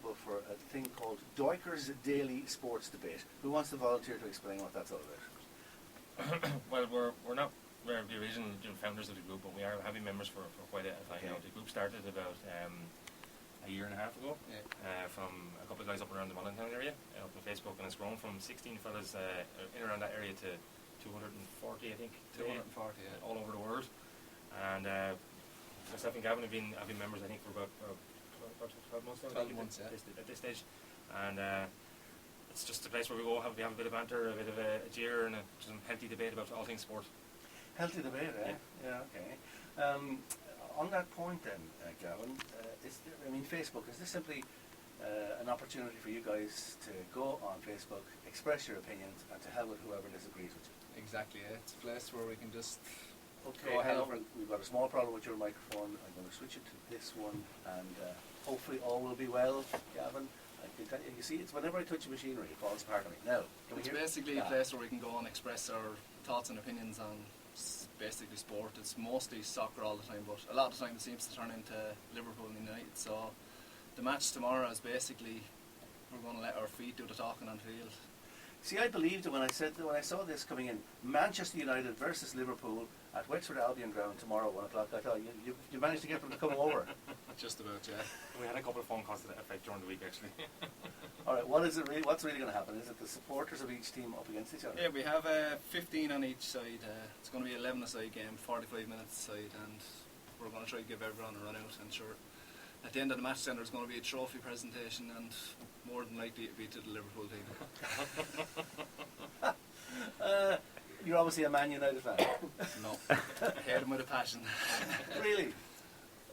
people for a thing called Doikers Daily Sports Debate. Who wants to volunteer to explain what that's all about? Well, we're not the original founders of the group, but we are having members for quite a time now. The group started about a year and a half ago from a couple of guys up around the Mullintown area up on Facebook, and it's grown from 16 fellas in around that area to 240, I think. 240, yeah. All over the world. And myself and Gavin have been members, I think, for about 12 months now. 12 months, at this stage. And it's just a place where we go, we have a bit of banter, a bit of a jeer, and some healthy debate about all things sport. Healthy debate, eh? Yeah, okay. On that point then, Gavin, Facebook, is this simply an opportunity for you guys to go on Facebook, express your opinions, and to hell with whoever disagrees with you? Exactly, yeah. It's a place where we can just Okay, go ahead. We've got a small problem with your microphone. I'm going to switch it to this one, and hopefully all will be well, Gavin. I can tell you, see, it's whenever I touch a machinery, it falls apart on me. Now, it's basically a place where we can go and express our thoughts and opinions on basically sport. It's mostly soccer all the time, but a lot of the time it seems to turn into Liverpool and United. So the match tomorrow is basically we're going to let our feet do the talking on field. See, I believed it when I saw this coming in. Manchester United versus Liverpool at Wexford Albion Ground tomorrow at 1 o'clock. I thought you managed to get them to come over. Just about, yeah. We had a couple of phone calls to that effect during the week, actually. All right, what's really going to happen? Is it the supporters of each team up against each other? Yeah, we have 15 on each side. It's going to be 11 a side game, 45 minutes a side, and we're going to try to give everyone a run out. And sure, at the end of the match, then there's going to be a trophy presentation, and more than likely it'll be to the Liverpool team. You're obviously a Man United fan. No, I hate them with a passion. Really?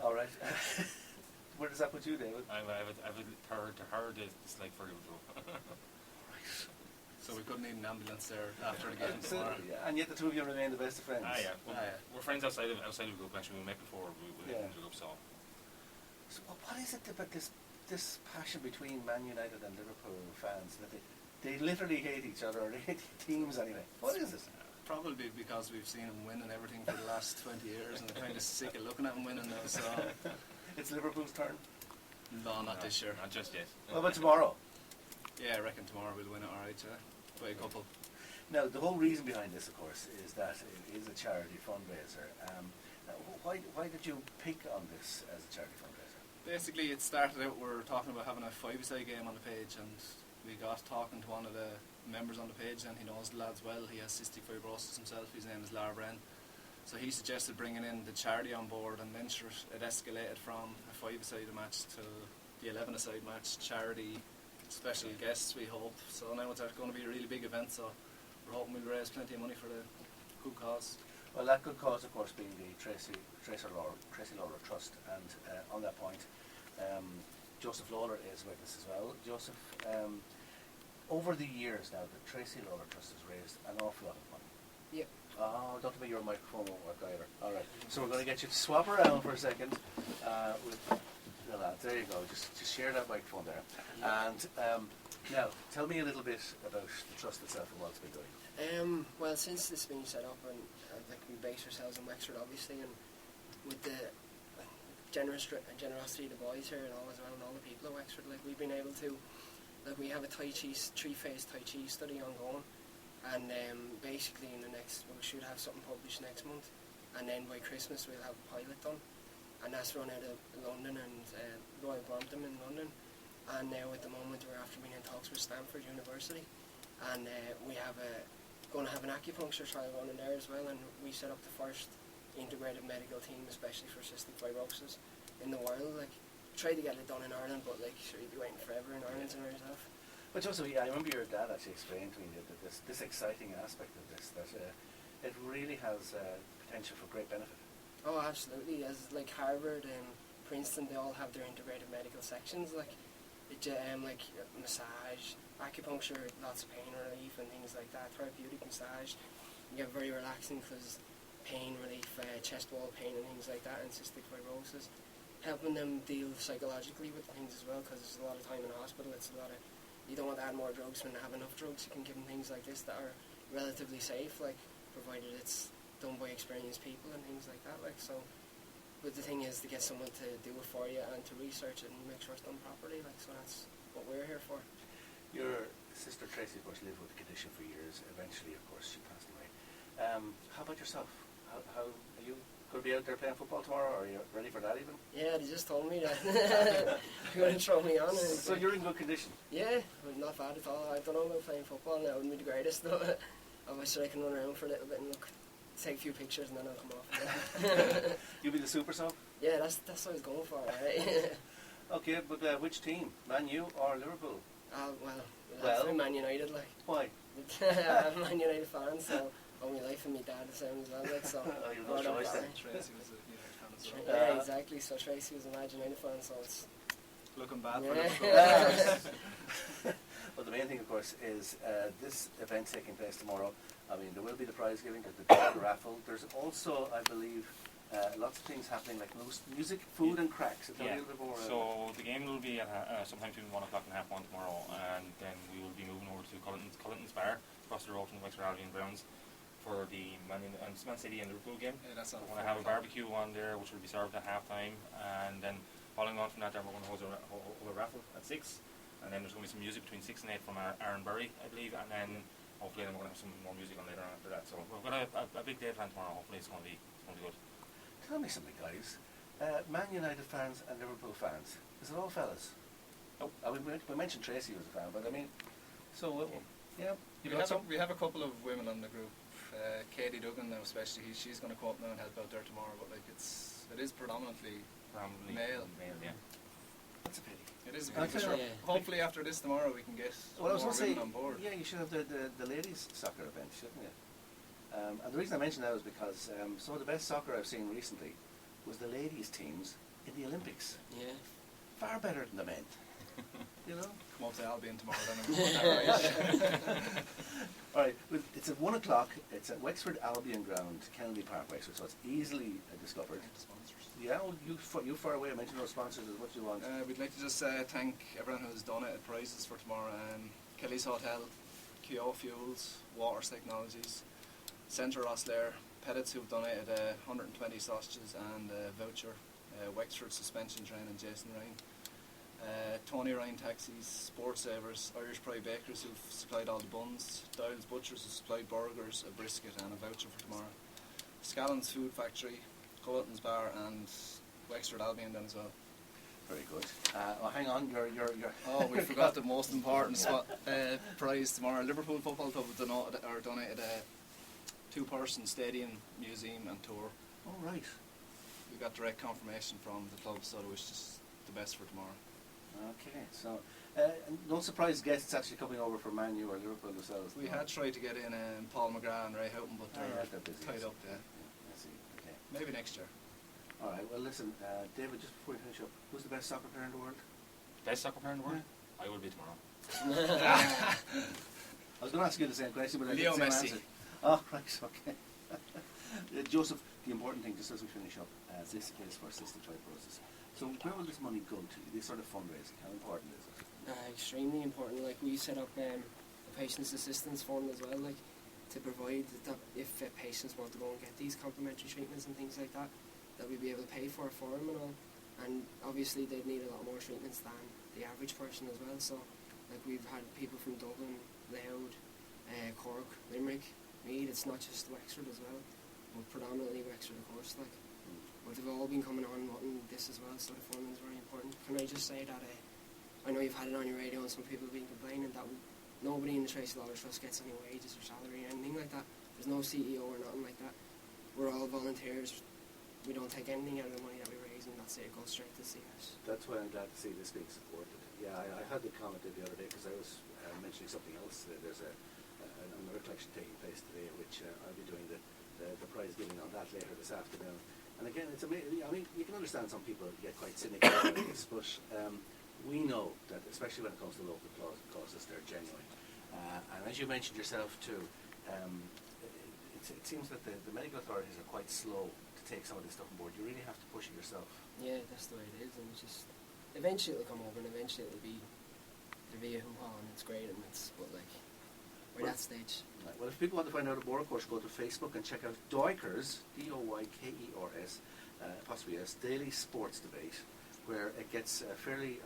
All right. Where does that put you, David? I have a hard dislike for Liverpool. Right. So we couldn't need an ambulance there after the game tomorrow. Yeah, and yet the two of you remain the best of friends. We're friends outside of the group. Actually, we met before we went into the group. So what is it about this passion between Man United and Liverpool fans that they literally hate each other, or they hate teams anyway? What is it? Probably because we've seen them win and everything for the last 20 years, and they're kind of sick of looking at them winning now. So it's Liverpool's turn. No, not this year. Not just yet. What about tomorrow? Yeah, I reckon tomorrow we'll win it all right, by a couple. Now, the whole reason behind this, of course, is that it is a charity fundraiser. Why did you pick on this as a charity fundraiser? Basically, it started out, we're talking about having a five-a-side game on the page, and we got talking to one of the members on the page, and he knows the lads well. He has cystic fibrosis himself. His name is Lawlor. So he suggested bringing in the charity on board, and then it escalated from a five-a-side match to the 11-a-side match, charity, special guests, we hope. So now it's going to be a really big event, so we're hoping we'll raise plenty of money for the good cause. Well, that good cause, of course, being the Tracie Lawlor Trust, and on that point, Joseph Lawlor is with us as well. Joseph, over the years now, the Tracie Lawlor Trust has raised an awful lot of money. Yep. Oh, don't tell me your microphone won't work either. All right, so we're going to get you to swap around for a second with the lads. There you go. Just share that microphone there. And now, tell me a little bit about the trust itself and what it's been doing. Well, since this has been set up, and we base ourselves in Wexford, obviously, and with the generosity of the boys here and all as well, and all the people at Wexford, we've been able to, we have a three-phase Tai Chi study ongoing, and basically we should have something published next month, and then by Christmas we'll have a pilot done, and that's run out of London and Royal Brompton in London, and now at the moment we're after being in talks with Stanford University, and we have going to have an acupuncture trial running there as well, and we set up the first integrated medical team, especially for cystic fibrosis in the world. Tried to get it done in Ireland, but sure, you'd be waiting forever in Ireland and yourself. But Joseph, I remember your dad actually explained to me that this exciting aspect of this, that it really has potential for great benefit. Oh, absolutely. As Harvard and Princeton, they all have their integrated medical sections, massage, acupuncture, lots of pain relief and things like that, therapeutic massage. You get very relaxing because pain relief, chest wall pain and things like that, and cystic fibrosis. Helping them deal psychologically with things as well, because there's a lot of time in the hospital. You don't want to add more drugs when they have enough drugs. You can give them things like this that are relatively safe, provided it's done by experienced people and things like that. So, but the thing is to get someone to do it for you and to research it and make sure it's done properly. So sister Tracie, of course, lived with the condition for years. Eventually, of course, she passed away. How about yourself? How are you going to be out there playing football tomorrow? Or are you ready for that even? Yeah, they just told me that. They're going to throw me on. So you're in good condition? Yeah, not bad at all. I don't know about playing football now. It wouldn't be the greatest, but I wish I can run around for a little bit and look, take a few pictures and then I'll come off. You'll be the super sub? Yeah, that's what I was going for, right? Okay, but which team? Man U or Liverpool? Well, Man United, like. Why? I'm a Man United fan, so all my life and my dad the same as well, like, so. Oh, you've no choice then. Tracie was a United fan as well. Yeah, exactly. So Tracie was a Man United fan, so it's. Looking bad for Yeah. Liverpool. Well, the main thing, of course, is this event taking place tomorrow. I mean, there will be the prize giving, there's the dog raffle. There's also, I believe, lots of things happening like music, food, and cracks. Tell me a little bit more. So the game will be at sometime between 1 o'clock and 1:30 tomorrow, and then we will be moving over to Cullenton's Bar across the road from Wexford Albion grounds for the Man City and Liverpool game. Yeah, that's on We're going to have a barbecue on there, which will be served at half-time, and then following on from that, then we're going to hold a raffle at 6, and then there's going to be some music between 6 and 8 from Aaron Burry, I believe, and then hopefully then we're going to have some more music on later on after that. So we've got a big day planned tomorrow. Hopefully it's going to be good. Tell me something, guys. Man United fans and Liverpool fans. Is it all fellas? Nope. I mean, we mentioned Tracie was a fan, but I mean, so yeah. We have a couple of women on the group. Katie Duggan now, especially, she's going to come up now and help out there tomorrow. But like, it is predominantly male. Yeah. That's a pity. It is a bit for sure. Yeah. Hopefully after this tomorrow we can get Well, I was more going to say, women on board. yeah, you should have the ladies' soccer event, shouldn't you? And the reason I mention that is because some of the best soccer I've seen recently was the ladies' teams in the Olympics. Yeah. Far better than the men. You know? Come up to Albion tomorrow then and we'll that right. All right, it's at 1 o'clock. It's at Wexford Albion Ground, Kennedy Park, Wexford, so it's easily discovered. Sponsors. Yeah, well, you far away. I mentioned those sponsors as much as you want. We'd like to just thank everyone who's donated prizes for tomorrow. Kelly's Hotel, Kyo Fuels, Waters Technologies, Centre Rosslare, Pettits who've donated 120 sausages and a voucher, Wexford Suspension Train and Jason Ryan, Tony Ryan Taxis, Sportsavers, Irish Pride Bakers who've supplied all the buns, Dials Butchers who supplied burgers, a brisket and a voucher for tomorrow, Scallon's Food Factory, Cullenton's Bar and Wexford Albion then as well. Very good. Hang on, you're. Oh, we forgot the most important prize tomorrow. Liverpool Football Club have donated a 2-person stadium, museum and tour. Oh, right. We got direct confirmation from the club, so they wish us the best for tomorrow. Okay, so no surprise guests actually coming over from Man U or Liverpool themselves. We had tried to get in Paul McGrath and Ray Houghton, but they're busy. tied up. Yeah. I see. Okay. Maybe next year. All right. Well, listen, David. Just before we finish up, who's the best soccer player in the world? Best soccer player in the world? Yeah. I will be tomorrow. I was going to ask you the same question, but I Leo didn't say Messi. answer. Oh, right. Okay. Joseph, the important thing, just as we finish up, this is for cystic fibrosis. So where will this money go to? This sort of fundraising, how important is it? Extremely important. Like, we set up a patients assistance fund as well, like, to provide that if patients want to go and get these complementary treatments and things like that, that we'd be able to pay for them and all. And obviously they'd need a lot more treatments than the average person as well. So, like, we've had people from Dublin, Louth, Cork, Limerick, Meath. It's not just Wexford as well, but predominantly Wexford, of course. Like, but they've all been coming on wanting this as well. So the funding is very important. Can I just say that I know you've had it on your radio and some people have been complaining that nobody in the Tracie Lawlor Trust gets any wages or salary or anything like that. There's no CEO or nothing like that. We're all volunteers. We don't take anything out of the money that we raise, and that's it. It goes straight to CS. That's why I'm glad to see this being supported. Yeah, I had the comment the other day because I was mentioning something else. There's another collection taking place today, which I'll be doing the prize giving on that later this afternoon. And again, it's amazing. I mean, you can understand some people get quite cynical about this, but we know that, especially when it comes to local causes, they're genuine. And as you mentioned yourself too, it seems that the medical authorities are quite slow to take some of this stuff on board. You really have to push it yourself. Yeah, that's the way it is, and it's just eventually it'll come over, and eventually it'll be a hoo-ha, and it's great, and it's but like we're at that stage. Right. Well, if people want to find out more, of course, go to Facebook and check out Doykers, D-O-Y-K-E-R-S, apostrophe S, Daily Sports Debate, where it gets fairly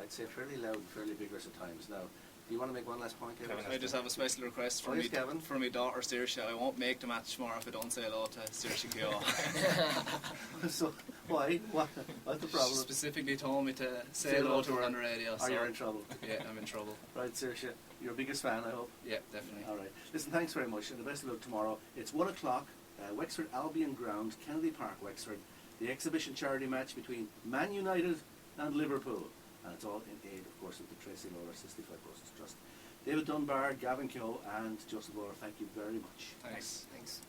loud and fairly vigorous at times. Now, Do you want to make one last point, Kevin? Kevin, I just have a special request Oh, yes, Kevin. for my daughter Saoirse. I won't make the match tomorrow if I don't say hello to Saoirse Keogh. So, why? What's the problem? She specifically told me to say hello to her on the radio. Or you're in trouble. Yeah, I'm in trouble. Right, Saoirse, you're a biggest fan, I hope. Yeah, definitely. All right. Listen, thanks very much, and the best of luck tomorrow. It's 1 o'clock, Wexford Albion Ground, Kennedy Park, Wexford. The exhibition charity match between Man United and Liverpool. And it's all in aid, of course, of the Tracie Lawlor Cystic Fibrosis Trust. David Dunbar, Gavin Keogh, and Joseph Lawlor, thank you very much. Thanks. Thanks.